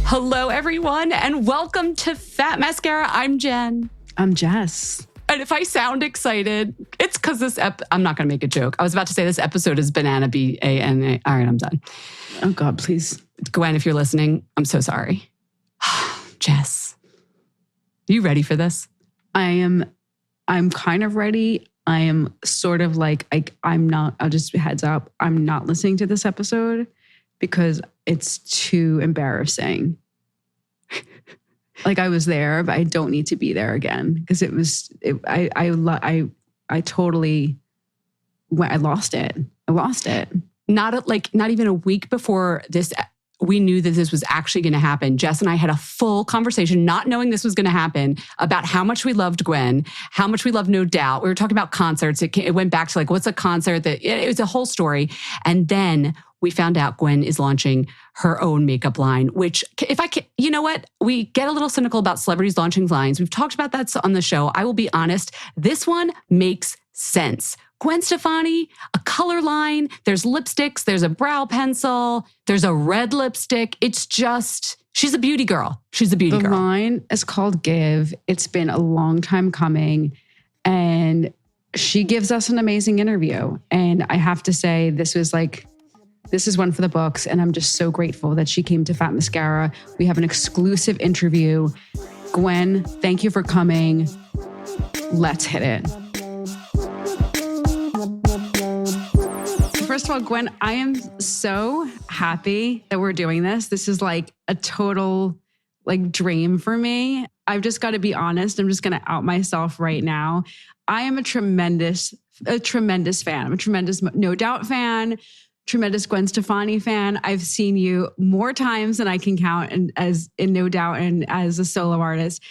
Hello, everyone, and welcome to Fat Mascara. I'm Jen. I'm Jess. And if I sound excited, it's because I'm not going to make a joke. I was about to say this episode is Banana B-A-N-A. All right, I'm done. Oh, God, please. Gwen, if you're listening, I'm so sorry. Jess, are you ready for this? I'm kind of ready. I am sort of like, I'm not, I'll just heads up, I'm not listening to this episode because it's too embarrassing. Like I was there, but I don't need to be there again because I lost it. I lost it. Not even a week before this, we knew that this was actually going to happen. Jess and I had a full conversation, not knowing this was going to happen, about how much we loved Gwen, how much we loved No Doubt. We were talking about concerts. It went back to like, what's a concert? It was a whole story. And then we found out Gwen is launching her own makeup line, which you know what? We get a little cynical about celebrities launching lines. We've talked about that on the show. I will be honest. This one makes sense. Gwen Stefani, a color line, there's lipsticks, there's a brow pencil, there's a red lipstick. It's just, she's a beauty girl. She's a beauty girl. The line is called Give. It's been a long time coming. And she gives us an amazing interview. And I have to say, this is one for the books. And I'm just so grateful that she came to Fat Mascara. We have an exclusive interview. Gwen, thank you for coming. Let's hit it. First of all, Gwen, I am so happy that we're doing this. This is like a total dream for me. I've just got to be honest. I'm just going to out myself right now. I am a tremendous fan. I'm a tremendous No Doubt fan, tremendous Gwen Stefani fan. I've seen you more times than I can count, and as in No Doubt and as a solo artist.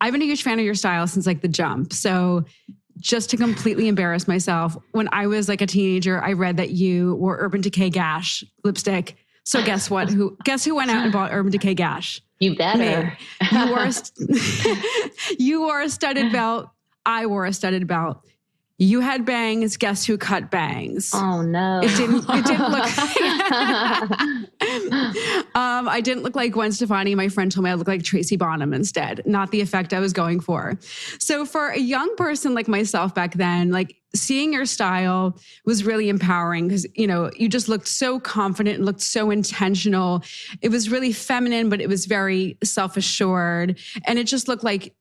I've been a huge fan of your style since like the jump. So just to completely embarrass myself, when I was like a teenager, I read that you wore Urban Decay Gash lipstick. So guess what? Guess who went out and bought Urban Decay Gash? You better. You wore a studded belt. I wore a studded belt. You had bangs. Guess who cut bangs? Oh no! It didn't look. I didn't look like Gwen Stefani. My friend told me I looked like Tracy Bonham instead. Not the effect I was going for. So for a young person like myself back then, like seeing your style was really empowering because you just looked so confident and looked so intentional. It was really feminine, but it was very self-assured, and it just looked like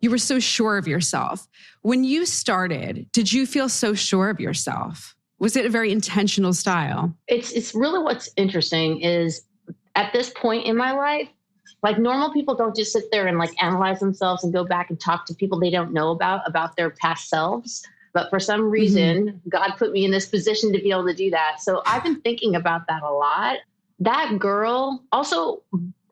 you were so sure of yourself. When you started, did you feel so sure of yourself? Was it a very intentional style? It's really what's interesting is at this point in my life, like normal people don't just sit there and like analyze themselves and go back and talk to people they don't know about their past selves. But for some reason, God put me in this position to be able to do that. So I've been thinking about that a lot. That girl also,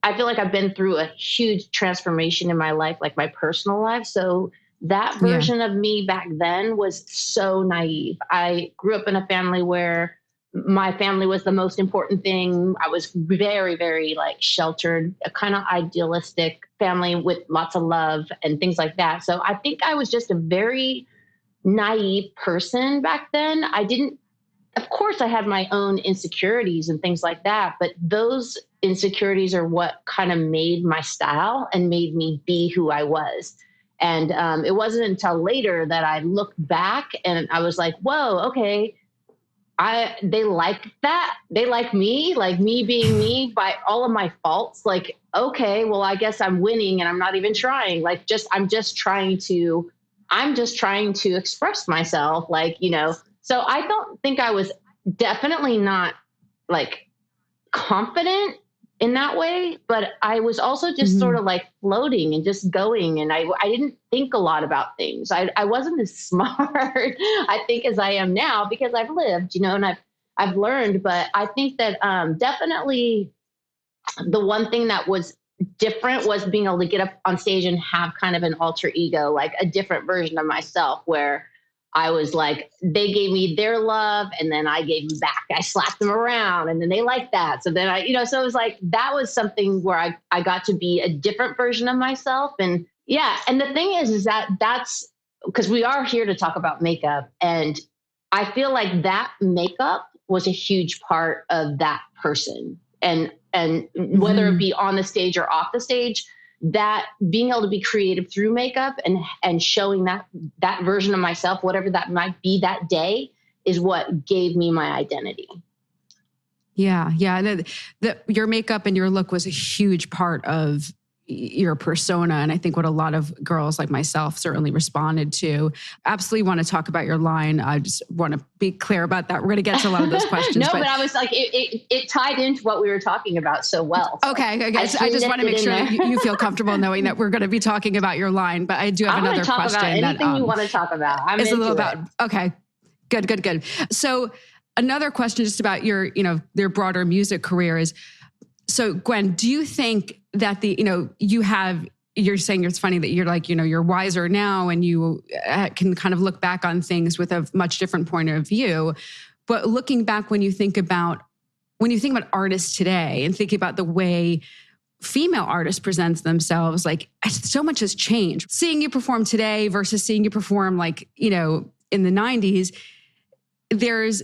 I feel like I've been through a huge transformation in my life, like my personal life. So that version of me back then was so naive. I grew up in a family where my family was the most important thing. I was very, very like sheltered, a kind of idealistic family with lots of love and things like that. So I think I was just a very naive person back then. Of course I had my own insecurities and things like that, but those insecurities are what kind of made my style and made me be who I was. And it wasn't until later that I looked back and I was like, whoa, okay, they like that. They like me being me by all of my faults. Like, okay, well, I guess I'm winning and I'm not even trying. Like, I'm just trying to express myself. So I don't think I was definitely not like confident in that way, but I was also just sort of like floating and just going. And I didn't think a lot about things. I wasn't as smart, I think, as I am now because I've lived, and I've learned. But I think that definitely the one thing that was different was being able to get up on stage and have kind of an alter ego, like a different version of myself where I was like, they gave me their love and then I gave them back. I slapped them around and then they liked that. So then so it was like, that was something where I got to be a different version of myself. And yeah. And the thing is that's because we are here to talk about makeup. And I feel like that makeup was a huge part of that person. And whether it be on the stage or off the stage, that being able to be creative through makeup and showing that version of myself, whatever that might be that day, is what gave me my identity. Yeah. Yeah. Your makeup and your look was a huge part of your persona. And I think what a lot of girls like myself certainly responded to. Absolutely want to talk about your line. I just want to be clear about that. We're going to get to a lot of those questions. But I was like, it tied into what we were talking about so well. So okay. I just want to make sure that you feel comfortable knowing that we're going to be talking about your line. But I do have another question. About anything you want to talk about. I'm into it. Okay. Good. So another question just about your broader music career is, so Gwen, do you think that you're saying it's funny that you're like, you're wiser now and you can kind of look back on things with a much different point of view. But looking back, when you think about artists today and thinking about the way female artists present themselves, like so much has changed. Seeing you perform today versus seeing you perform like, in the 90s, there's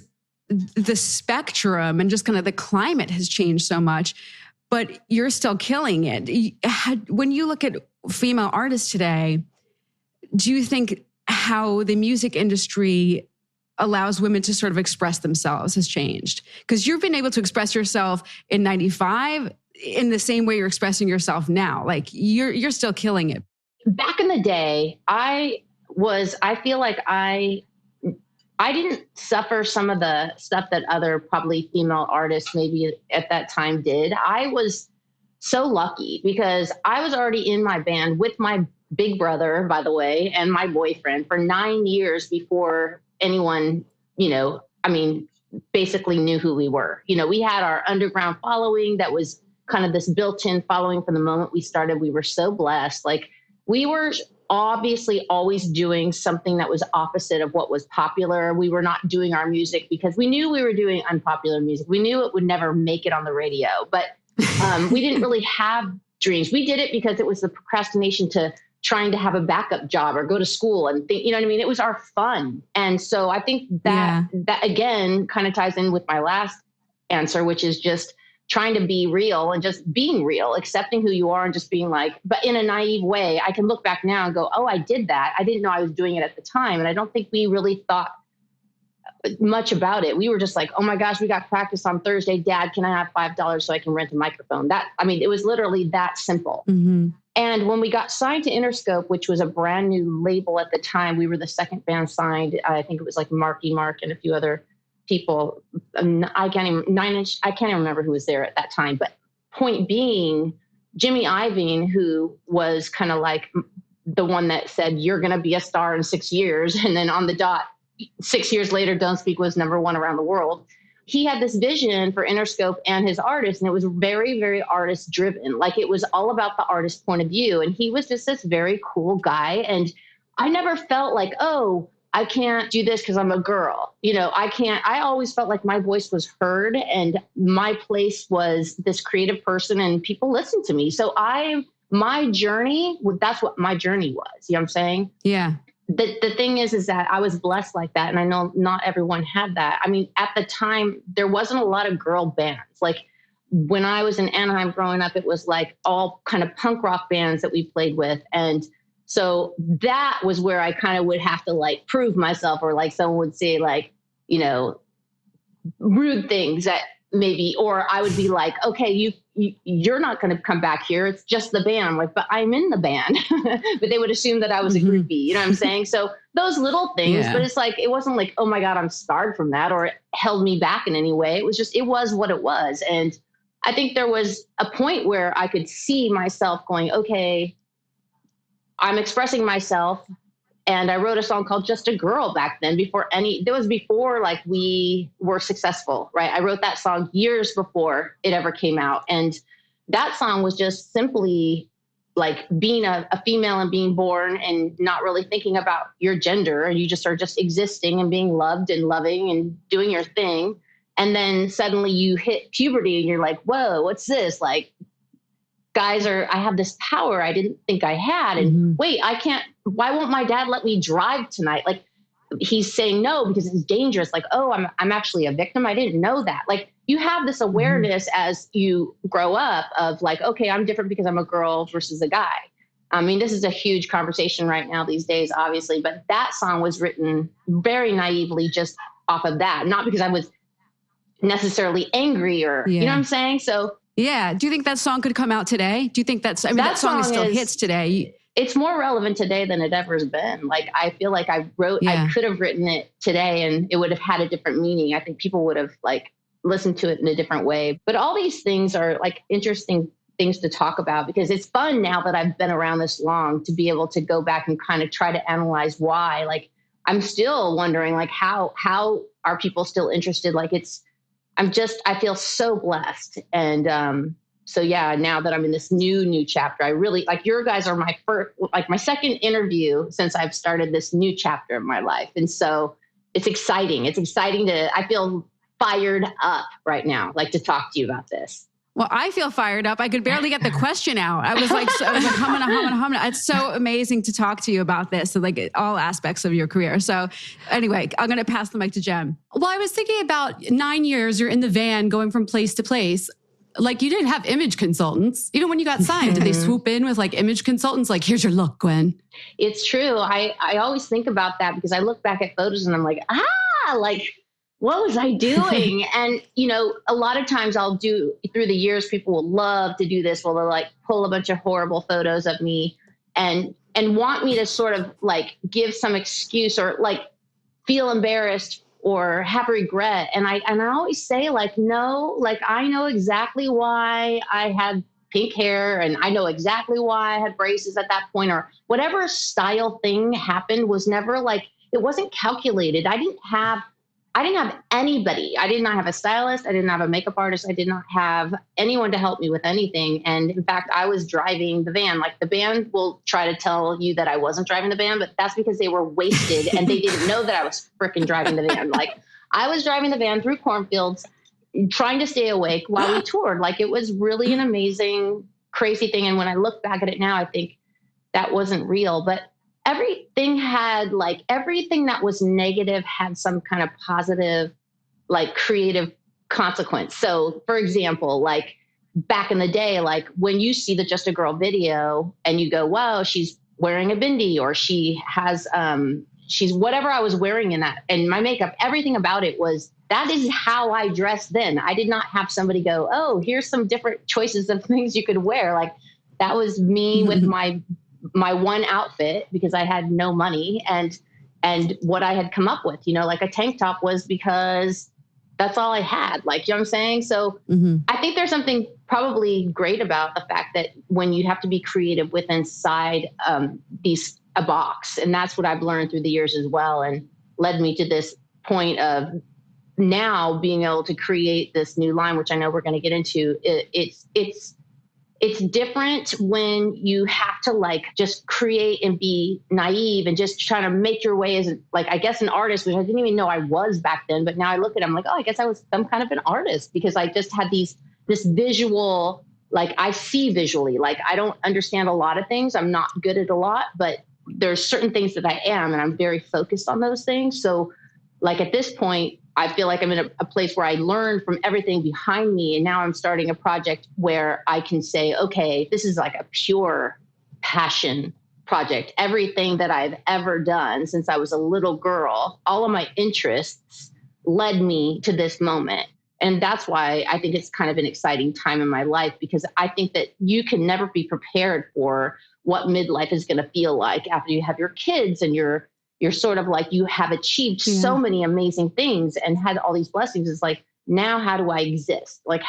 the spectrum and just kind of the climate has changed so much, but you're still killing it. When you look at female artists today, do you think how the music industry allows women to sort of express themselves has changed? Because you've been able to express yourself in 95 in the same way you're expressing yourself now. Like you're still killing it. Back in the day, I feel like I didn't suffer some of the stuff that other probably female artists maybe at that time did. I was so lucky because I was already in my band with my big brother, by the way, and my boyfriend for 9 years before anyone, basically knew who we were. We had our underground following that was kind of this built-in following from the moment we started. We were so blessed. Like we were obviously always doing something that was opposite of what was popular. We were not doing our music because we knew we were doing unpopular music. We knew it would never make it on the radio, but we didn't really have dreams. We did it because it was the procrastination to trying to have a backup job or go to school and think, it was our fun. And so I think that again kind of ties in with my last answer, which is just trying to be real and just being real, accepting who you are and just being like, but in a naive way, I can look back now and go, oh, I did that. I didn't know I was doing it at the time. And I don't think we really thought much about it. We were just like, oh my gosh, we got practice on Thursday. Dad, can I have $5 so I can rent a microphone? It was literally that simple. Mm-hmm. And when we got signed to Interscope, which was a brand new label at the time, we were the second band signed. I think it was like Marky Mark and a few other people. I can't even remember who was there at that time. But point being, Jimmy Iovine, who was kind of like the one that said, you're going to be a star in 6 years. And then on the dot, 6 years later, Don't Speak was #1 around the world. He had this vision for Interscope and his artists, and it was very, very artist driven. Like it was all about the artist's point of view. And he was just this very cool guy. And I never felt like, oh, I can't do this because I'm a girl. I always felt like my voice was heard and my place was this creative person and people listened to me. So my journey, that's what my journey was. You know what I'm saying? Yeah. The thing is that I was blessed like that. And I know not everyone had that. At the time, there wasn't a lot of girl bands. Like when I was in Anaheim growing up, it was like all kind of punk rock bands that we played with. And so that was where I kind of would have to like prove myself, or like someone would say like, rude things that maybe, or I would be like, okay, you're not going to come back here. It's just the band. I'm like, but I'm in the band. But they would assume that I was a groupie. You know what I'm saying? So those little things, but it's like, it wasn't like, oh my God, I'm scarred from that, or it held me back in any way. It was just, it was what it was. And I think there was a point where I could see myself going, okay, I'm expressing myself. And I wrote a song called Just a Girl back then before like we were successful, right? I wrote that song years before it ever came out. And that song was just simply like being a female and being born and not really thinking about your gender. And you just are just existing and being loved and loving and doing your thing. And then suddenly you hit puberty and you're like, whoa, what's this? Like, I have this power I didn't think I had. And wait, why won't my dad let me drive tonight? Like he's saying no because it's dangerous. Like, oh, I'm actually a victim. I didn't know that. Like, you have this awareness as you grow up of like, okay, I'm different because I'm a girl versus a guy. I mean, this is a huge conversation right now these days, obviously, but that song was written very naively just off of that, not because I was necessarily angry or, you know what I'm saying? So yeah. Do you think that song could come out today? Do you think that song is still hits today? It's more relevant today than it ever has been. Like, I feel like I could have written it today and it would have had a different meaning. I think people would have like listened to it in a different way. But all these things are like interesting things to talk about because it's fun now that I've been around this long to be able to go back and kind of try to analyze why. Like, I'm still wondering like how are people still interested? Like, I feel so blessed. And so yeah, now that I'm in this new chapter, I really like your guys are my second interview since I've started this new chapter of my life. And so it's exciting. I feel fired up right now, like to talk to you about this. Well, I feel fired up. I could barely get the question out. I was like humming. It's so amazing to talk to you about this. So like all aspects of your career. So anyway, I'm going to pass the mic to Jem. Well, I was thinking about 9 years, you're in the van going from place to place. Like, you didn't have image consultants. Even when you got signed, did they swoop in with like image consultants? Like, here's your look, Gwen. It's true. I always think about that because I look back at photos and I'm like, like, what was I doing? And, you know, a lot of times I'll do through the years, people will love to do this. Well, they'll like pull a bunch of horrible photos of me and want me to sort of like give some excuse or like feel embarrassed or have regret. And I always say like, no, like I know exactly why I had pink hair and I know exactly why I had braces at that point or whatever style thing happened was never like, it wasn't calculated. I didn't have anybody. I did not have a stylist. I didn't have a makeup artist. I did not have anyone to help me with anything. And in fact, I was driving the van. Like the band will try to tell you that I wasn't driving the van, but that's because they were wasted and they didn't know that I was freaking driving the van. Like I was driving the van through cornfields, trying to stay awake while we toured. Like it was really an amazing, crazy thing. And when I look back at it now, I think that wasn't real, but everything that was negative had some kind of positive, like creative consequence. So for example, like back in the day, like when you see the Just a Girl video and you go, wow, she's wearing a bindi or she has, she's whatever I was wearing in that and my makeup, everything about it was, that is how I dressed then. I did not have somebody go, oh, here's some different choices of things you could wear. Like that was me with my one outfit because I had no money and what I had come up with, you know, like a tank top was because that's all I had. Like, you know what I'm saying? So I think there's something probably great about the fact that when you have to be creative with inside a box. And that's what I've learned through the years as well. And led me to this point of now being able to create this new line, which I know we're going to get into. It's different when you have to like just create and be naive and just trying to make your way as like, I guess an artist, which I didn't even know I was back then. But now I look at it, I'm like, oh, I guess I was some kind of an artist because I just had this visual, like I see visually, like I don't understand a lot of things. I'm not good at a lot, but there's certain things that I am, and I'm very focused on those things. So like at this point, I feel like I'm in a place where I learned from everything behind me. And now I'm starting a project where I can say, okay, this is like a pure passion project. Everything that I've ever done since I was a little girl, all of my interests led me to this moment. And that's why I think it's kind of an exciting time in my life, because I think that you can never be prepared for what midlife is going to feel like after you have your kids and you're sort of like you have achieved so many amazing things and had all these blessings. It's like, now how do I exist? Like,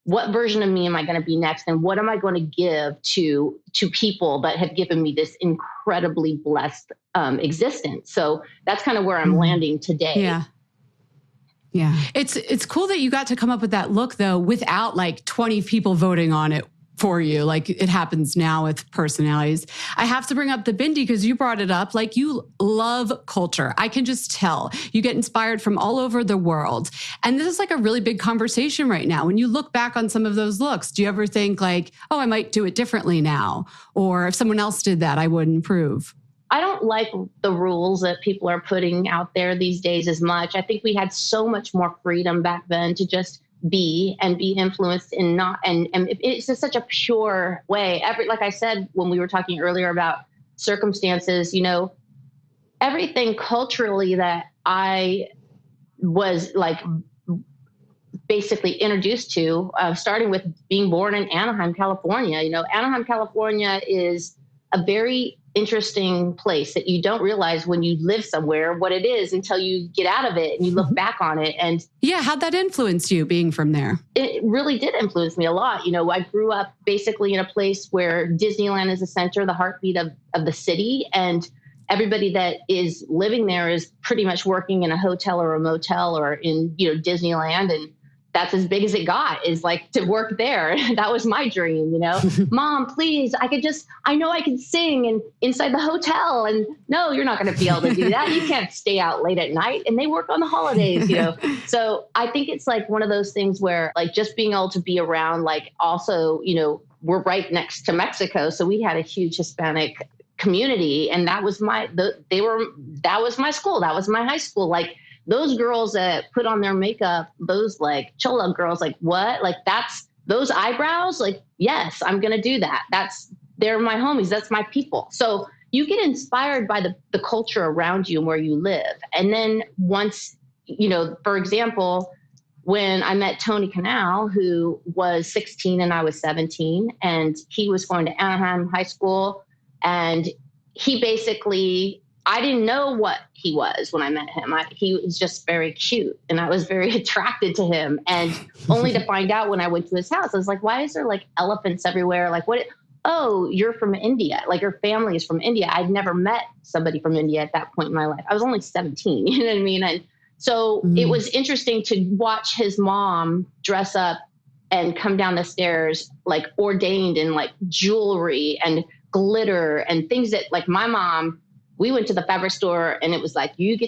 what version of me am I going to be next? And what am I going to give to people that have given me this incredibly blessed existence? So that's kind of where I'm landing today. Yeah. Yeah. It's cool that you got to come up with that look though, without like 20 people voting on it for you. Like it happens now with personalities. I have to bring up the bindi because you brought it up. Like you love culture. I can just tell you get inspired from all over the world. And this is like a really big conversation right now. When you look back on some of those looks, do you ever think like, oh, I might do it differently now? Or if someone else did that, I would improve? I don't like the rules that people are putting out there these days as much. I think we had so much more freedom back then to just be and be influenced in not, and it's just such a pure way. Like I said, when we were talking earlier about circumstances, everything culturally that I was like basically introduced to, starting with being born in Anaheim, California. Anaheim, California is a very interesting place that you don't realize when you live somewhere what it is until you get out of it and you look back on it. And yeah, how'd that influence you being from there? It really did influence me a lot. I grew up basically in a place where Disneyland is the center, the heartbeat of the city. And everybody that is living there is pretty much working in a hotel or a motel or in, Disneyland. And that's as big as it got, is like to work there. That was my dream, Mom, please, I know I can sing and inside the hotel. And no, you're not going to be able to do that. You can't stay out late at night, and they work on the holidays, So I think it's like one of those things where like just being able to be around, like also, we're right next to Mexico. So we had a huge Hispanic community, and that was my school. That was my high school. Like, those girls that put on their makeup, those like chola girls, like what? Like that's those eyebrows? Like, yes, I'm going to do that. They're my homies. That's my people. So you get inspired by the culture around you and where you live. And then once, for example, when I met Tony Canal, who was 16 and I was 17, and he was going to Anaheim High School, and he basically, I didn't know what he was when I met him. He was just very cute, and I was very attracted to him. And only to find out when I went to his house, I was like, why is there like elephants everywhere? Like, what? Oh, you're from India. Like, your family is from India. I'd never met somebody from India at that point in my life. I was only 17, you know what I mean? And so it was interesting to watch his mom dress up and come down the stairs, like ordained in like jewelry and glitter and things that like my mom, we went to the fabric store and it was like, you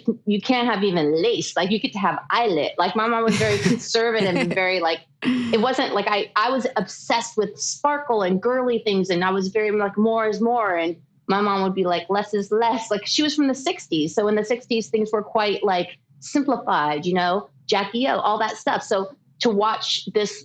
can't have even lace. Like, you get to have eyelet. Like, my mom was very conservative and very like, it wasn't like I was obsessed with sparkle and girly things. And I was very like, more is more. And my mom would be like, less is less. Like, she was from the 60s. So in the 60s, things were quite like simplified, Jackie O, all that stuff. So to watch this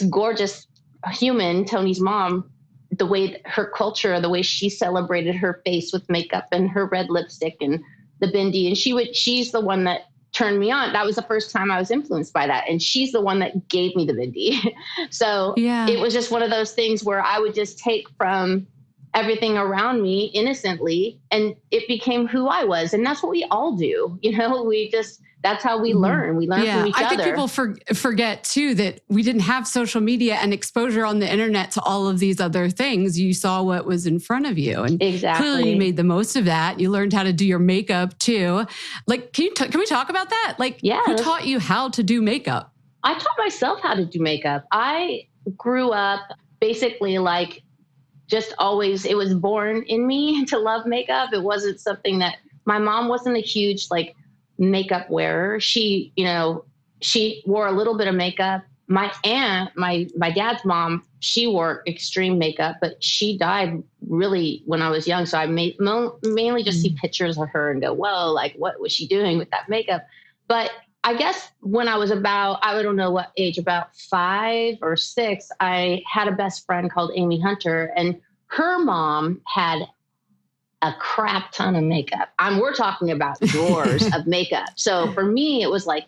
gorgeous human, Tony's mom, the way her culture, the way she celebrated her face with makeup and her red lipstick and the bindi. And she's the one that turned me on. That was the first time I was influenced by that. And she's the one that gave me the bindi. So yeah, it was just one of those things where I would just take from everything around me innocently, and it became who I was. And that's what we all do. That's how we learn. We learn from each other. I think people forget too that we didn't have social media and exposure on the internet to all of these other things. You saw what was in front of you, and clearly you made the most of that. You learned how to do your makeup too. Like, can we talk about that? Like, who taught you how to do makeup? I taught myself how to do makeup. I grew up basically like just always, it was born in me to love makeup. It wasn't something that my mom wasn't a huge like makeup wearer. She wore a little bit of makeup. My aunt, my dad's mom, she wore extreme makeup, but she died really when I was young. So I mainly just see pictures of her and go, whoa, like what was she doing with that makeup? But I guess when I was about, I don't know what age, about 5 or 6, I had a best friend called Amy Hunter, and her mom had a crap ton of makeup. We're talking about drawers of makeup. So for me, it was like,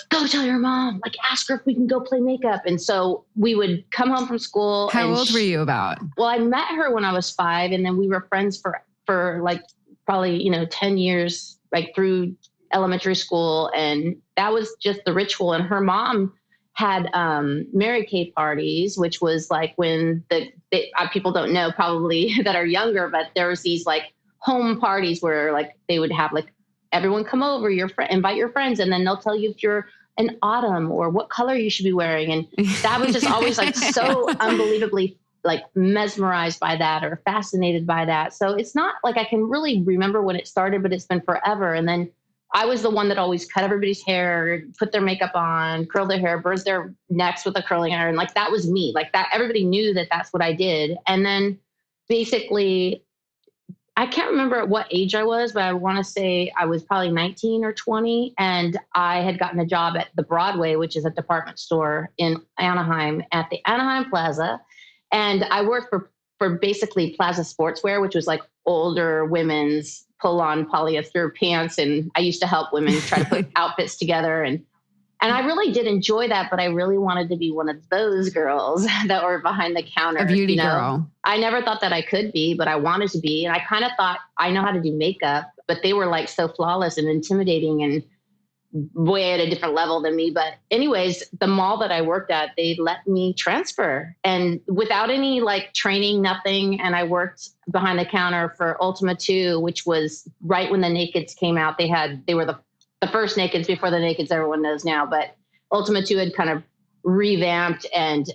go tell your mom, like ask her if we can go play makeup. And so we would come home from school. How old were you about? Well, I met her when I was 5, and then we were friends for like probably, 10 years, like through elementary school. And that was just the ritual. And her mom had Mary Kay parties, which was like when people don't know probably that are younger, but there was these like home parties where like they would have like everyone come over, invite your friends, and then they'll tell you if you're an autumn or what color you should be wearing. And that was just always like so unbelievably like mesmerized by that or fascinated by that. So it's not like I can really remember when it started, but it's been forever. And then I was the one that always cut everybody's hair, put their makeup on, curl their hair, burnt their necks with a curling iron. Like that was me. Like that, everybody knew that that's what I did. And then basically I can't remember at what age I was, but I want to say I was probably 19 or 20. And I had gotten a job at the Broadway, which is a department store in Anaheim at the Anaheim Plaza. And I worked for basically Plaza Sportswear, which was like older women's pull-on polyester pants. And I used to help women try to put outfits together. And I really did enjoy that, but I really wanted to be one of those girls that were behind the counter. A beauty girl. I never thought that I could be, but I wanted to be. And I kind of thought I know how to do makeup, but they were like so flawless and intimidating and way at a different level than me. But anyways, the mall that I worked at, they let me transfer and without any like training, nothing. And I worked behind the counter for Ultima 2, which was right when the Nakeds came out. They were the first Nakeds before the Nakeds everyone knows now, but Ultima 2 had kind of revamped and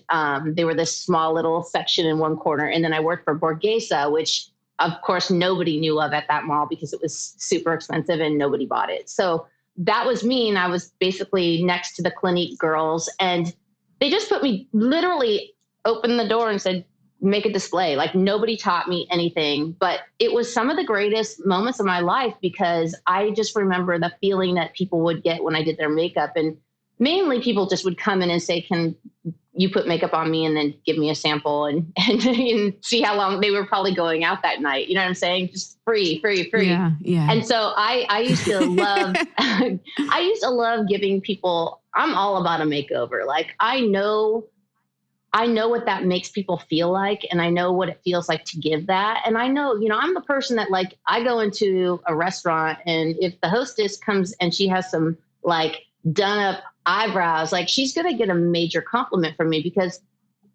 they were this small little section in one corner. And then I worked for Borghese, which of course nobody knew of at that mall because it was super expensive and nobody bought it. So that was me. And I was basically next to the Clinique girls and they just put me literally opened the door and said, make a display. Like nobody taught me anything, but it was some of the greatest moments of my life because I just remember the feeling that people would get when I did their makeup. And mainly people just would come in and say, can you put makeup on me and then give me a sample and see how long they were probably going out that night. You know what I'm saying? Just free. Yeah. And so I used to love, I used to love giving people, I'm all about a makeover. Like I know what that makes people feel like, and I know what it feels like to give that. And I know, I'm the person that like, I go into a restaurant and if the hostess comes and she has some like done up eyebrows, like she's going to get a major compliment from me because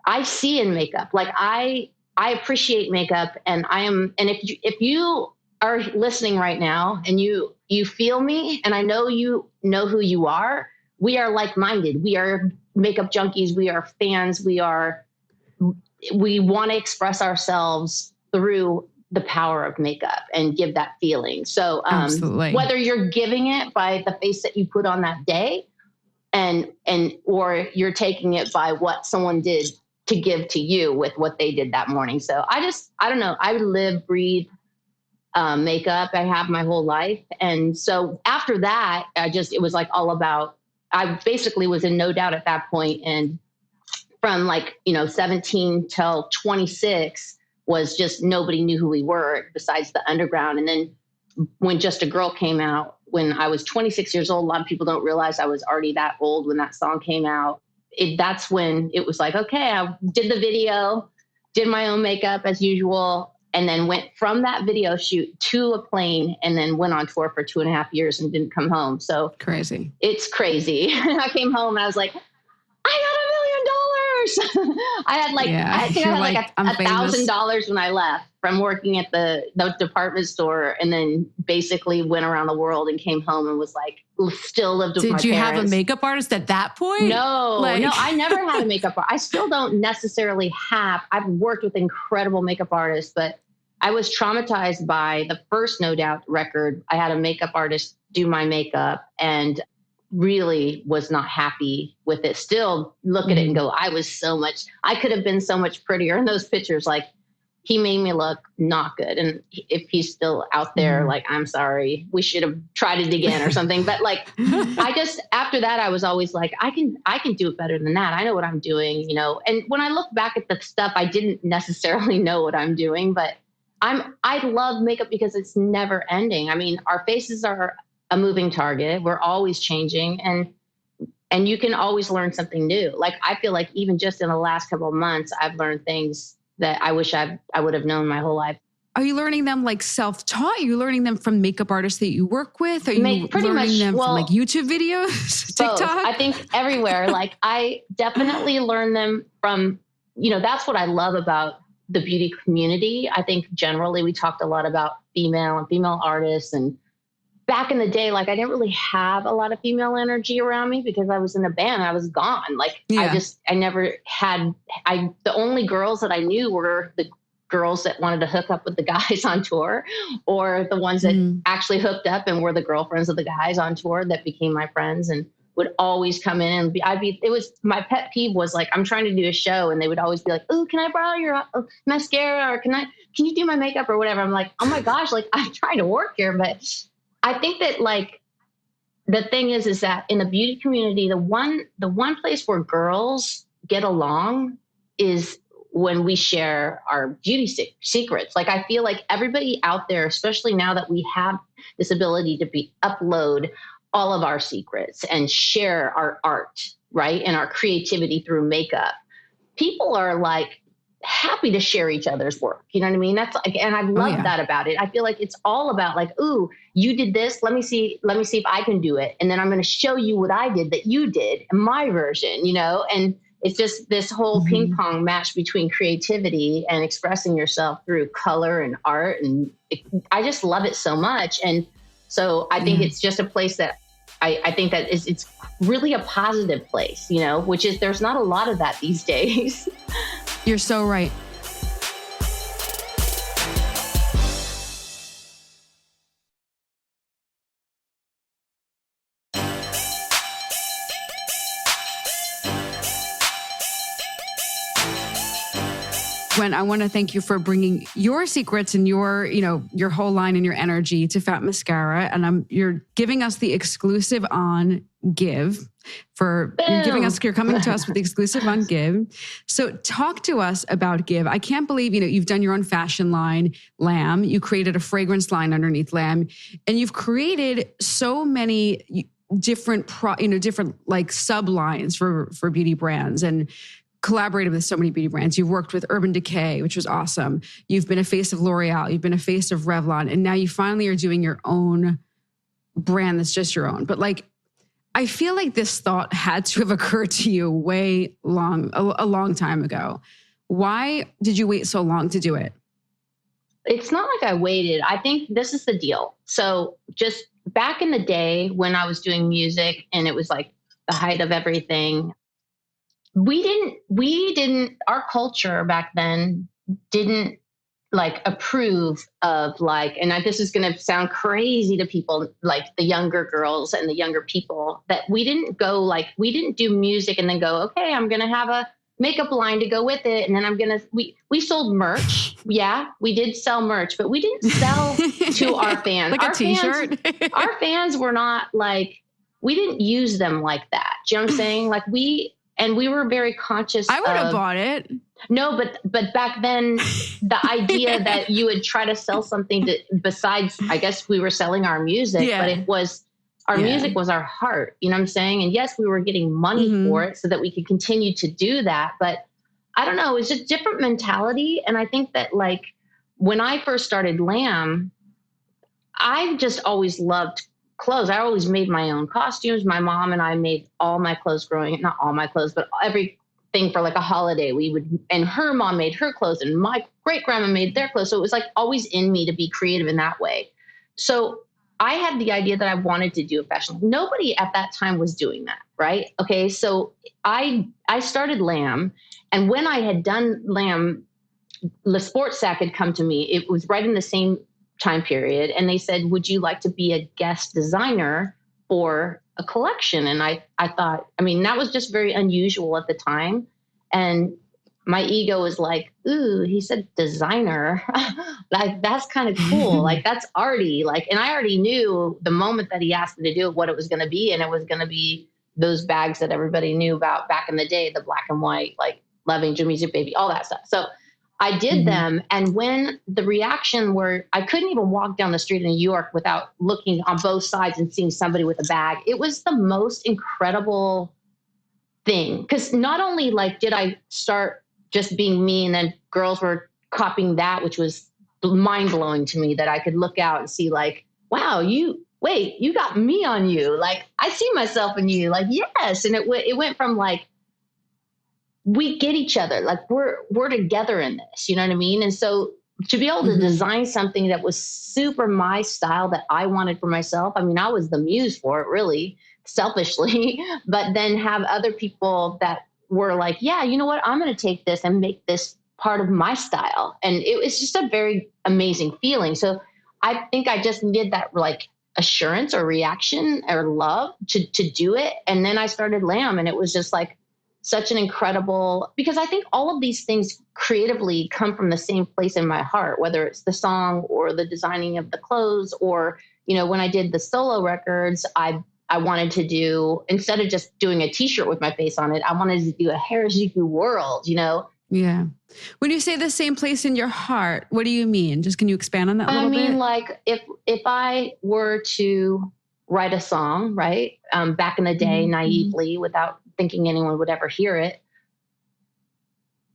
I see in makeup, like I appreciate makeup and and if you are listening right now and you feel me and I know you know who you are, we are like-minded. We are makeup junkies. We are fans. We want to express ourselves through the power of makeup and give that feeling. So Absolutely. Whether you're giving it by the face that you put on that day or you're taking it by what someone did to give to you with what they did that morning. So I don't know. I live, breathe makeup. I have my whole life. And so after that, it was like all about, I basically was in No Doubt at that point. And from 17 till 26 was just nobody knew who we were besides the underground. And then when Just a Girl came out, when I was 26 years old, a lot of people don't realize I was already that old when that song came out. That's when it was like, okay, I did the video, did my own makeup as usual, and then went from that video shoot to a plane and then went on tour for 2.5 years and didn't come home. So crazy. It's crazy. I came home and I was like, I got $1 million. I think I had $1,000 when I left from working at the department store and then basically went around the world and came home and was like, still lived with my parents. Did you have a makeup artist at that point? No, I never had a makeup artist. I still don't necessarily have. I've worked with incredible makeup artists, but I was traumatized by the first No Doubt record. I had a makeup artist do my makeup and really was not happy with it. Still look at it and go, I could have been so much prettier in those pictures. Like he made me look not good. And if he's still out there, like, I'm sorry, we should have tried it again or something. But like, after that, I was always like, I can do it better than that. I know what I'm doing, and when I look back at the stuff, I didn't necessarily know what I'm doing, but I love makeup because it's never ending. I mean, our faces are a moving target. We're always changing and you can always learn something new. Like, I feel like even just in the last couple of months, I've learned things that I wish I would have known my whole life. Are you learning them like self-taught? Are you learning them from makeup artists that you work with? Are you learning them from like YouTube videos, TikTok? Both. I think everywhere. Like I definitely learn them from, that's what I love about the beauty community. I think generally we talked a lot about female artists, and back in the day, like I didn't really have a lot of female energy around me because I was in a band. I was gone. Like I never had, the only girls that I knew were the girls that wanted to hook up with the guys on tour, or the ones that actually hooked up and were the girlfriends of the guys on tour that became my friends. And would always come in and it was my pet peeve was like, I'm trying to do a show and they would always be like, oh, can I borrow your mascara? Or can you do my makeup or whatever? I'm like, oh my gosh, like I'm trying to work here. But I think that like, the thing is that in the beauty community, the one place where girls get along is when we share our beauty secrets. Like I feel like everybody out there, especially now that we have this ability to upload all of our secrets and share our art, right? And our creativity through makeup. People are like happy to share each other's work. You know what I mean? That's like, and I love that about it. I feel like it's all about like, ooh, you did this. Let me see if I can do it. And then I'm going to show you what I did that you did in my version, you know? And it's just this whole ping pong match between creativity and expressing yourself through color and art. And I just love it so much. And so I think it's just a place that I think that it's really a positive place, you know, which is there's not a lot of that these days. You're so right. Gwen, I want to thank you for bringing your secrets and your whole line and your energy to Fat Mascara. And you're giving us the exclusive on Give. You're coming to us with the exclusive on Give. So talk to us about Give. I can't believe, you've done your own fashion line, Lamb. You created a fragrance line underneath Lamb, and you've created so many different like sublines for beauty brands and collaborated with so many beauty brands. You've worked with Urban Decay, which was awesome. You've been a face of L'Oreal. You've been a face of Revlon. And now you finally are doing your own brand that's just your own. But like, I feel like this thought had to have occurred to you a long time ago. Why did you wait so long to do it? It's not like I waited. I think this is the deal. So just back in the day when I was doing music and it was like the height of everything, our culture back then didn't like approve of like, and this is going to sound crazy to people, like the younger girls and the younger people, that we didn't do music and then go, okay, I'm going to have a makeup line to go with it. And then we sold merch. Yeah, we did sell merch, but we didn't sell to our fans. Like a t-shirt. Our fans were not like, we didn't use them like that. Do you know what I'm saying? Like we were very conscious. I would have bought it. No, but back then the idea that you would try to sell something besides, I guess we were selling our music, but it was, our music was our heart, you know what I'm saying? And yes, we were getting money for it so that we could continue to do that. But I don't know, it's just different mentality. And I think that like when I first started Lamb, I just always loved clothes. I always made my own costumes. My mom and I made all my clothes not all my clothes, but everything for like a holiday. And her mom made her clothes and my great grandma made their clothes. So it was like always in me to be creative in that way. So I had the idea that I wanted to do a fashion. Nobody at that time was doing that, right? Okay, so I started Lamb, and when I had done Lamb, Le Sports Sac had come to me. It was right in the same time period, and they said, would you like to be a guest designer for a collection? And I thought, that was just very unusual at the time, and my ego was like, ooh, he said designer. Like, that's kind of cool. Like, that's arty. Like, and I already knew the moment that he asked me to do it, what it was going to be. And it was going to be those bags that everybody knew about back in the day, the black and white, like Loving Your Music Baby, all that stuff. So I did them. And when the reaction I couldn't even walk down the street in New York without looking on both sides and seeing somebody with a bag. It was the most incredible thing. Because not only like did I start just being me, and then girls were copying that, which was mind blowing to me, that I could look out and see like, wow, you got me on you. Like, I see myself in you. Like, yes. And it went from like, we get each other, like we're together in this, you know what I mean? And so to be able to design something that was super my style that I wanted for myself. I was the muse for it, really selfishly, but then have other people that were like, yeah, you know what? I'm going to take this and make this part of my style. And it was just a very amazing feeling. So I think I just did that like assurance or reaction or love to do it. And then I started Lamb, and it was just like such an incredible, because I think all of these things creatively come from the same place in my heart, whether it's the song or the designing of the clothes, or, you know, when I did the solo records, I wanted to do, instead of just doing a t-shirt with my face on it, I wanted to do a Harajuku world, you know? Yeah. When you say the same place in your heart, what do you mean? Just can you expand on that a little bit? I mean, like if I were to write a song, right? Back in the day, naively, without thinking anyone would ever hear it,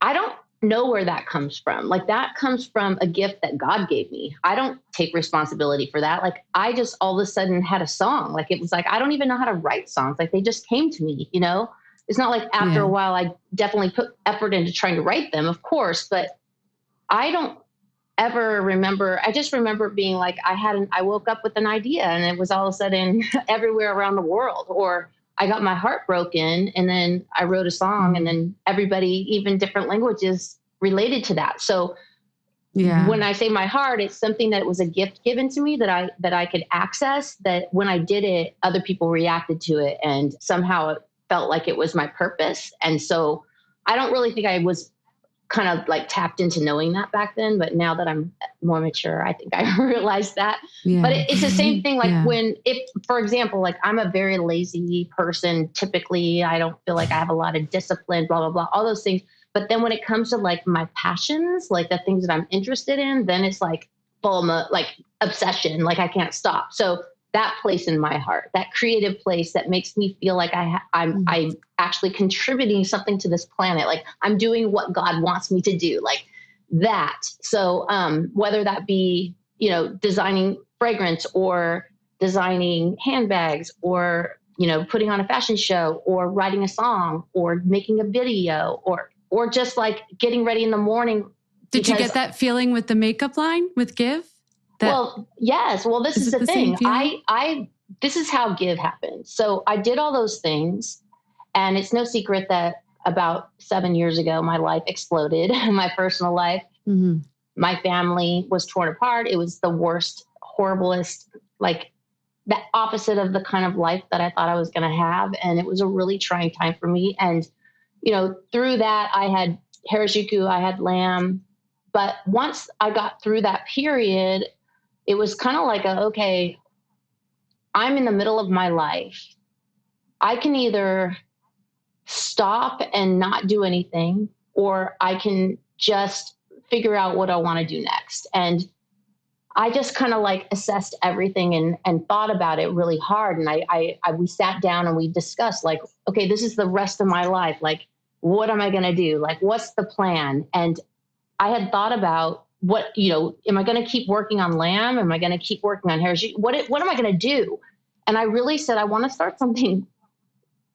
I don't know where that comes from. Like that comes from a gift that God gave me. I don't take responsibility for that. Like I just all of a sudden had a song. Like it was like, I don't even know how to write songs. Like they just came to me, you know? It's not like after a while, I definitely put effort into trying to write them, of course, but I don't ever remember. I just remember being like, I woke up with an idea and it was all of a sudden everywhere around the world, or I got my heart broken and then I wrote a song and then everybody, even different languages, related to that. So when I say my heart, it's something that was a gift given to me that I could access, that when I did it, other people reacted to it and somehow it felt like it was my purpose. And so I don't really think I was kind of like tapped into knowing that back then, but now that I'm more mature, I think I realized that. But it's the same thing. Like if, for example, like I'm a very lazy person, typically I don't feel like I have a lot of discipline, blah, blah, blah, all those things. But then when it comes to like my passions, like the things that I'm interested in, then it's like full like obsession, like I can't stop. So that place in my heart, that creative place that makes me feel like I'm actually contributing something to this planet. Like I'm doing what God wants me to do, like that. So whether that be, you know, designing fragrance or designing handbags or, you know, putting on a fashion show or writing a song or making a video or just like getting ready in the morning. Did you get that feeling with the makeup line with Give? Well, yes. Well, this is the thing. This is how Give happened. So I did all those things, and it's no secret that about 7 years ago, my life exploded, my personal life. My family was torn apart. It was the worst, horriblest, like the opposite of the kind of life that I thought I was going to have. And it was a really trying time for me. And, you know, through that, I had Harajuku, I had Lamb. But once I got through that period, it was kind of like okay, I'm in the middle of my life. I can either stop and not do anything, or I can just figure out what I want to do next. And I just kind of like assessed everything and thought about it really hard. And we sat down and we discussed like, okay, this is the rest of my life. Like, what am I going to do? Like, what's the plan? And I had thought about what, you know, am I going to keep working on Lamb? Am I going to keep working on Harajuku? What am I going to do? And I really said, I want to start something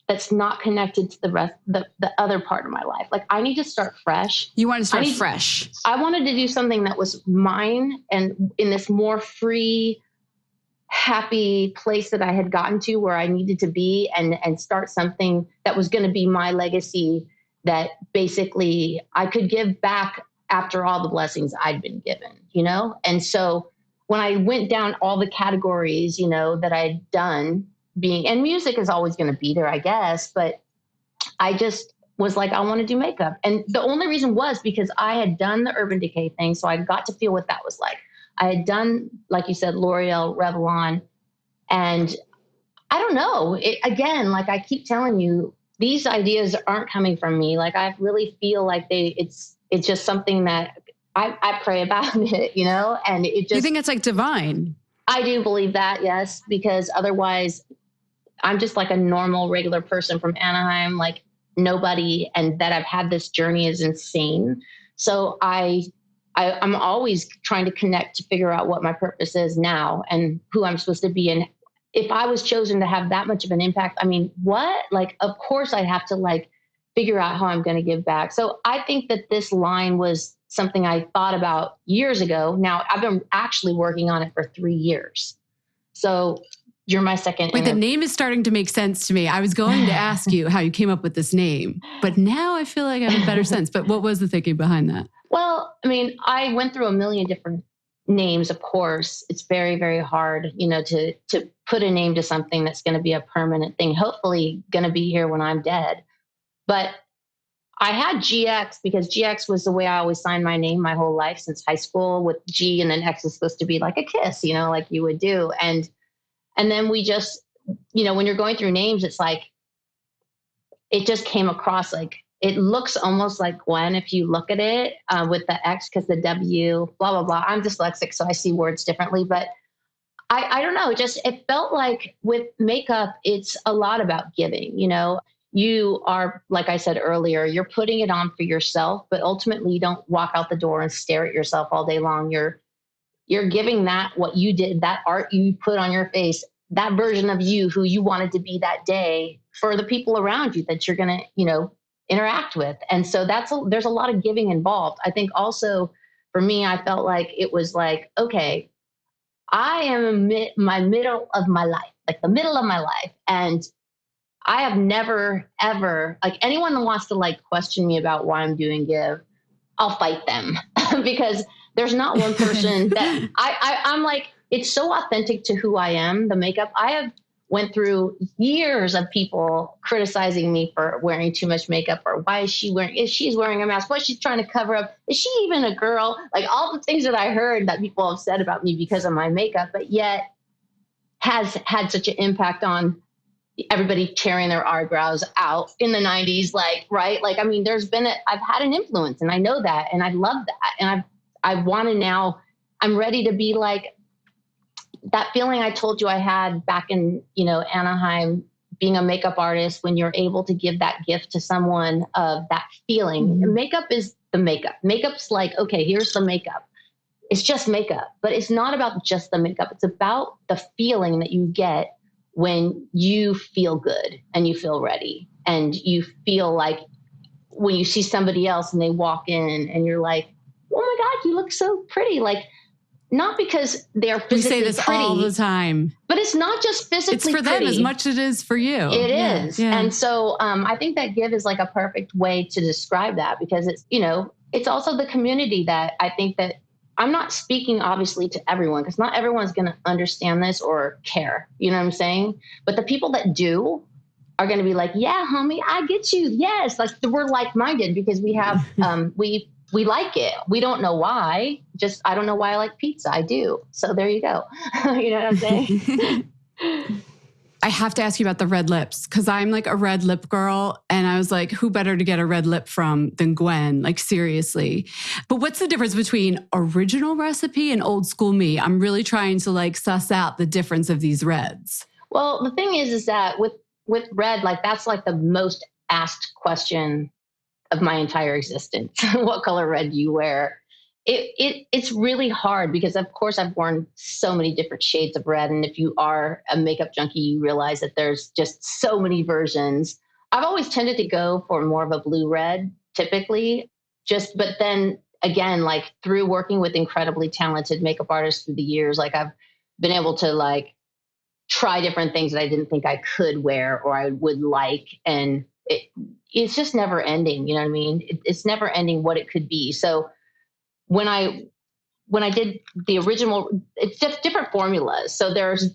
that's not connected to the rest, the other part of my life. Like I need to start fresh. You want to start fresh. I wanted to do something that was mine and in this more free, happy place that I had gotten to where I needed to be and start something that was going to be my legacy, that basically I could give back after all the blessings I'd been given, you know? And so when I went down all the categories, you know, that I'd done, and music is always going to be there, I guess, but I just was like, I want to do makeup. And the only reason was because I had done the Urban Decay thing. So I got to feel what that was like. I had done, like you said, L'Oreal, Revlon, and I don't know, again, like I keep telling you, these ideas aren't coming from me. Like I really feel like it's just something that I pray about it, you know, and it just. You think it's like divine? I do believe that, yes, because otherwise I'm just like a normal, regular person from Anaheim, like nobody, and that I've had this journey is insane. So I'm always trying to connect to figure out what my purpose is now and who I'm supposed to be. And if I was chosen to have that much of an impact, I mean, what? Like, of course I have to like figure out how I'm going to give back. So I think that this line was something I thought about years ago. Now I've been actually working on it for 3 years. So you're my second. Wait, the name is starting to make sense to me. I was going to ask you how you came up with this name, but now I feel like I have a better sense. But what was the thinking behind that? Well, I mean, I went through a million different names, of course, it's very, very hard, to put a name to something that's going to be a permanent thing, hopefully going to be here when I'm dead. But I had GX because GX was the way I always signed my name my whole life since high school, with G and then X is supposed to be like a kiss, like you would do. And then we just, when you're going through names, it's like, it just came across like, it looks almost like Gwen if you look at it with the X, because the W, blah, blah, blah. I'm dyslexic, so I see words differently. But I don't know, it felt like with makeup, it's a lot about giving, You are, like I said earlier, you're putting it on for yourself, but ultimately you don't walk out the door and stare at yourself all day long. You're giving that, what you did, that art you put on your face, that version of you who you wanted to be that day, for the people around you that you're going to, interact with. And so there's a lot of giving involved. I think also for me, I felt like it was like, okay, I am my middle of my life, like the middle of my life. And I have never, ever, like anyone that wants to like question me about why I'm doing give, I'll fight them because there's not one person that I'm like, it's so authentic to who I am, the makeup. I have went through years of people criticizing me for wearing too much makeup, or why is she's wearing a mask? What she's trying to cover up? Is she even a girl? Like all the things that I heard that people have said about me because of my makeup, but yet has had such an impact on everybody tearing their eyebrows out in the 90s. Like, right. Like, I mean, I've had an influence and I know that. And I love that. And I want to now, I'm ready to be like, that feeling I told you I had back in, Anaheim, being a makeup artist, when you're able to give that gift to someone of that feeling. Mm-hmm. Makeup is the makeup. Makeup's like, okay, here's the makeup. It's just makeup, but it's not about just the makeup. It's about the feeling that you get when you feel good and you feel ready, and you feel like when you see somebody else and they walk in and you're like, oh my God, you look so pretty. Like, not because they're physically pretty. We say this pretty all the time. But it's not just physically pretty. It's for pretty. them as much as it is for you. It is. Yeah. And so I think that give is like a perfect way to describe that, because it's, it's also the community that I think that I'm not speaking obviously to everyone, because not everyone's going to understand this or care. You know what I'm saying? But the people that do are going to be like, yeah, homie, I get you. Yes. Like we're like-minded because we have, we like it. We don't know why. Just, I don't know why I like pizza. I do. So there you go. You know what I'm saying? I have to ask you about the red lips, because I'm like a red lip girl. And I was like, who better to get a red lip from than Gwen? Like, seriously. But what's the difference between original recipe and old school me? I'm really trying to like suss out the difference of these reds. Well, the thing is that with red, like that's like the most asked question of my entire existence. What color red do you wear? It's really hard because, of course, I've worn so many different shades of red. And if you are a makeup junkie, you realize that there's just so many versions. I've always tended to go for more of a blue red, typically. But then again, like through working with incredibly talented makeup artists through the years, like I've been able to like try different things that I didn't think I could wear or I would like. And it's just never ending. You know what I mean? It's never ending what it could be. So when I did the original, it's just different formulas. So there's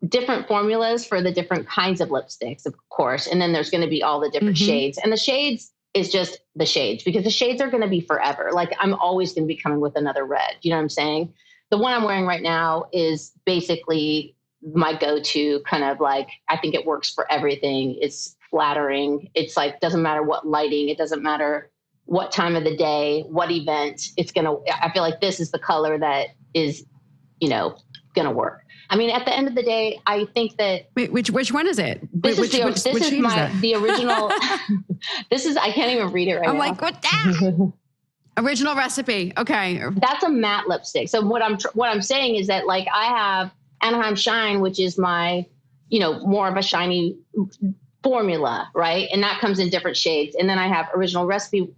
different formulas for the different kinds of lipsticks, of course. And then there's going to be all the different shades. And the shades is just the shades, because the shades are going to be forever. Like I'm always going to be coming with another red. You know what I'm saying? The one I'm wearing right now is basically my go-to kind of like, I think it works for everything. It's flattering. It's like, doesn't matter what lighting, it doesn't matter what time of the day, what event, I feel like this is the color that is, going to work. I mean, at the end of the day, I think that. Wait, which one is it? This is the original. I can't even read it right now. I'm like, what that? Original recipe. Okay. That's a matte lipstick. So what I'm saying is that like I have Anaheim Shine, which is my, more of a shiny formula, right? And that comes in different shades. And then I have Original Recipe,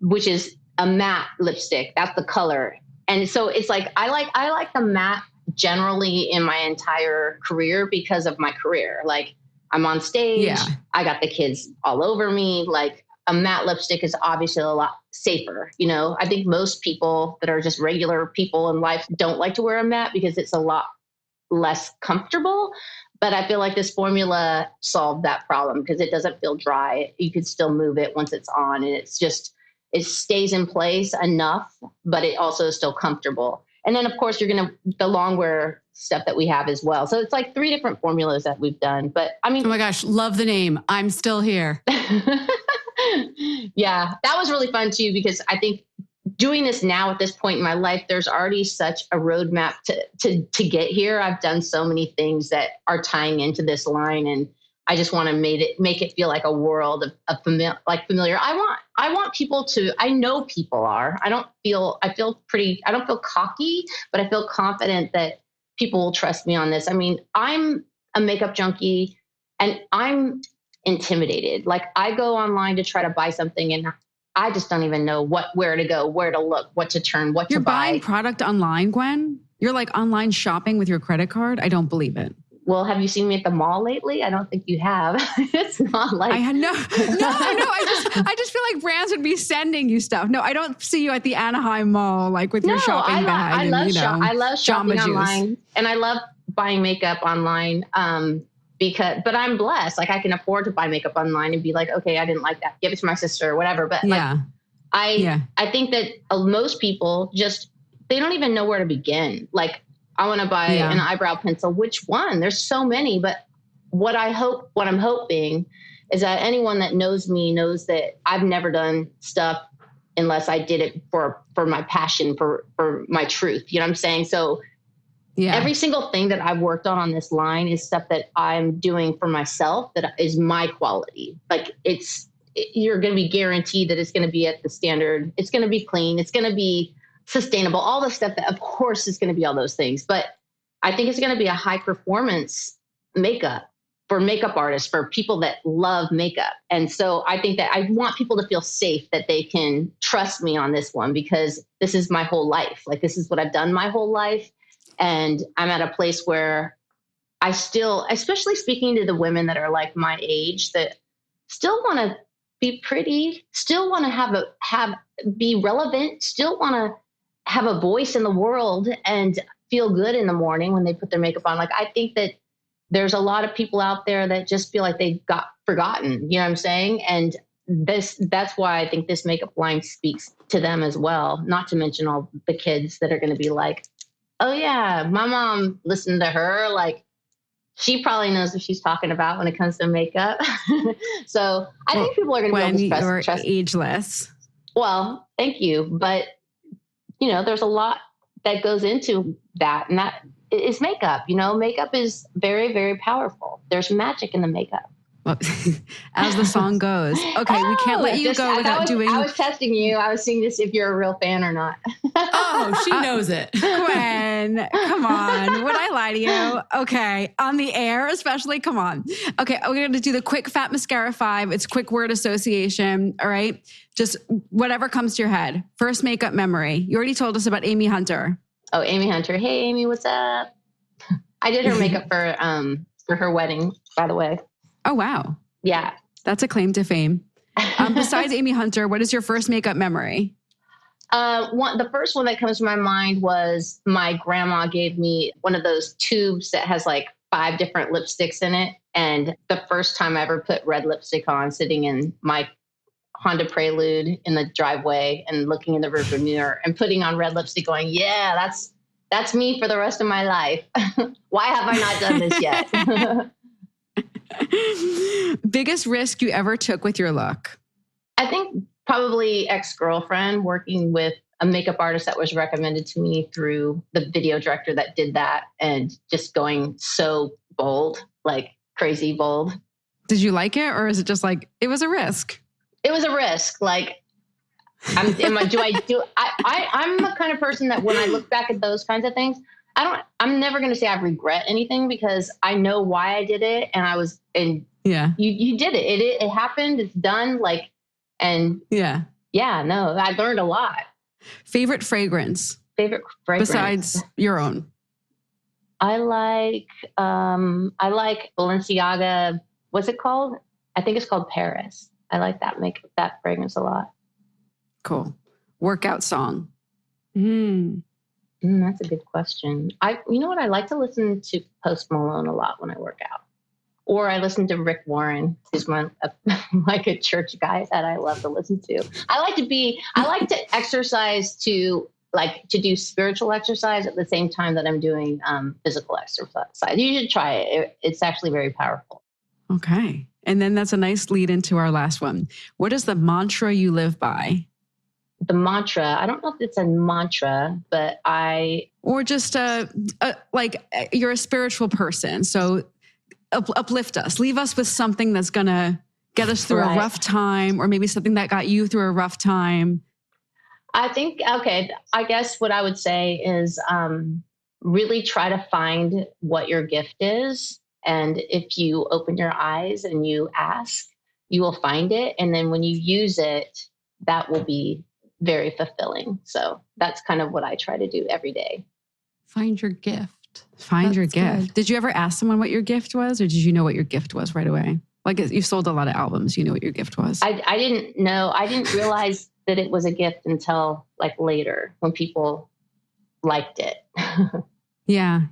which is a matte lipstick. That's the color. And so it's like, I like the matte generally in my entire career because of my career. Like I'm on stage. Yeah. I got the kids all over me. Like a matte lipstick is obviously a lot safer. You know, I think most people that are just regular people in life don't like to wear a matte because it's a lot less comfortable. But I feel like this formula solved that problem because it doesn't feel dry. You could still move it once it's on, and it's just, it stays in place enough, but it also is still comfortable. And then of course the long wear stuff that we have as well. So it's like 3 different formulas that we've done. But I mean, oh my gosh, love the name. I'm still here. Yeah, that was really fun too, because I think doing this now at this point in my life, there's already such a roadmap to get here. I've done so many things that are tying into this line, and I just want to make it feel like a world of familiar. I want people to, I know people are, I don't feel cocky, but I feel confident that people will trust me on this. I mean, I'm a makeup junkie and I'm intimidated. Like I go online to try to buy something and I just don't even know where to go, where to look, what to turn, what to buy. You're buying product online, Gwen? You're like online shopping with your credit card? I don't believe it. Well, have you seen me at the mall lately? I don't think you have. It's not like I had no. I just feel like brands would be sending you stuff. No, I don't see you at the Anaheim Mall like with your shopping bag. I love shopping online, and I love buying makeup online. But I'm blessed. Like I can afford to buy makeup online and be like, okay, I didn't like that, give it to my sister or whatever. But I think that most people they don't even know where to begin. Like I want to buy an eyebrow pencil. Which one? There's so many. But what I'm hoping is that anyone that knows me knows that I've never done stuff unless I did it for my passion, for my truth. You know what I'm saying? So every single thing that I've worked on this line is stuff that I'm doing for myself that is my quality. Like you're going to be guaranteed that it's going to be at the standard. It's going to be clean. It's going to be sustainable, all the stuff that of course is going to be all those things. But I think it's going to be a high performance makeup for makeup artists, for people that love makeup. And so I think that I want people to feel safe that they can trust me on this one, because this is my whole life. Like this is what I've done my whole life. And I'm at a place where I still, especially speaking to the women that are like my age, that still want to be pretty, still want to be relevant, still want to have a voice in the world and feel good in the morning when they put their makeup on. Like, I think that there's a lot of people out there that just feel like they got forgotten, you know what I'm saying? And that's why I think this makeup line speaks to them as well. Not to mention all the kids that are going to be like, oh yeah, my mom listened to her. Like she probably knows what she's talking about when it comes to makeup. So I think people are going to be able to trust. Ageless. Well, thank you. But there's a lot that goes into that, and that is makeup. Makeup is very, very powerful. There's magic in the makeup. Well, as the song goes. Okay, we can't let you go without doing... I was testing you. I was seeing this if you're a real fan or not. Oh, she knows it. Gwen, come on. Would I lie to you? Okay, on the air especially, come on. Okay, we're going to do the quick Fat Mascara 5. It's quick word association, all right? Just whatever comes to your head. First makeup memory. You already told us about Amy Hunter. Oh, Amy Hunter. Hey, Amy, what's up? I did her makeup for her wedding, by the way. Oh, wow. Yeah. That's a claim to fame. Besides Amy Hunter, what is your first makeup memory? The first one that comes to my mind was my grandma gave me one of those tubes that has like 5 different lipsticks in it. And the first time I ever put red lipstick on, sitting in my Honda Prelude in the driveway and looking in the rearview mirror and putting on red lipstick going, yeah, that's me for the rest of my life. Why have I not done this yet? Biggest risk you ever took with your look? I think probably ex-girlfriend, working with a makeup artist that was recommended to me through the video director that did that, and just going so bold, like crazy bold. Did you like it, or is it just like it was a risk? It was a risk. Like, I'm the kind of person that when I look back at those kinds of things, I'm never going to say I regret anything, because I know why I did it. And you did it. It happened. It's done. Like, and no, I learned a lot. Favorite fragrance? Besides your own? I like Balenciaga. What's it called? I think it's called Paris. I like that fragrance a lot. Cool. Workout song. That's a good question. You know what? I like to listen to Post Malone a lot when I work out. Or I listen to Rick Warren, who's like a church guy that I love to listen to. I like to exercise to do spiritual exercise at the same time that I'm doing physical exercise. You should try it. It's actually very powerful. Okay. And then that's a nice lead into our last one. What is the mantra you live by? The mantra, I don't know if it's a mantra, but or just like you're a spiritual person. So uplift us, leave us with something that's going to get us through a rough time, or maybe something that got you through a rough time. I think, I guess what I would say is really try to find what your gift is. And if you open your eyes and you ask, you will find it. And then when you use it, that will be very fulfilling. So that's kind of what I try to do every day. Find your gift. Find your gift. Good. Did you ever ask someone what your gift was, or did you know what your gift was right away? Like, you've sold a lot of albums. You know what your gift was. I didn't know. I didn't realize that it was a gift until like later when people liked it. Yeah.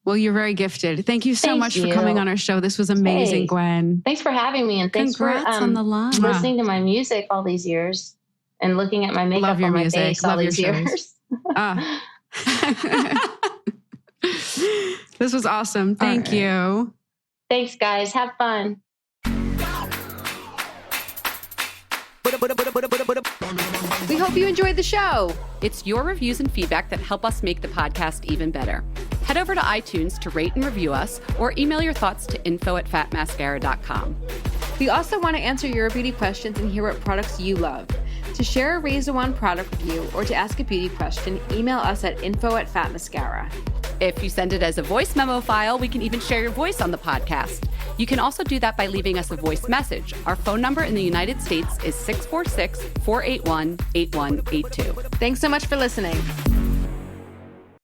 Well, you're very gifted. Thank you so much for coming on our show. This was amazing, Gwen. Thanks for having me, and thanks Congrats for on the line. listening to my music all these years and looking at my makeup on my face all these years. This was awesome. Thank you. Thanks, guys. Have fun. We hope you enjoyed the show. It's your reviews and feedback that help us make the podcast even better. Head over to iTunes to rate and review us, or email your thoughts to info@fatmascara.com. We also want to answer your beauty questions and hear what products you love. To share a Raise the Wand product review or to ask a beauty question, email us at info@fatmascara. If you send it as a voice memo file, we can even share your voice on the podcast. You can also do that by leaving us a voice message. Our phone number in the United States is 646-481-8182. Thanks so much for listening.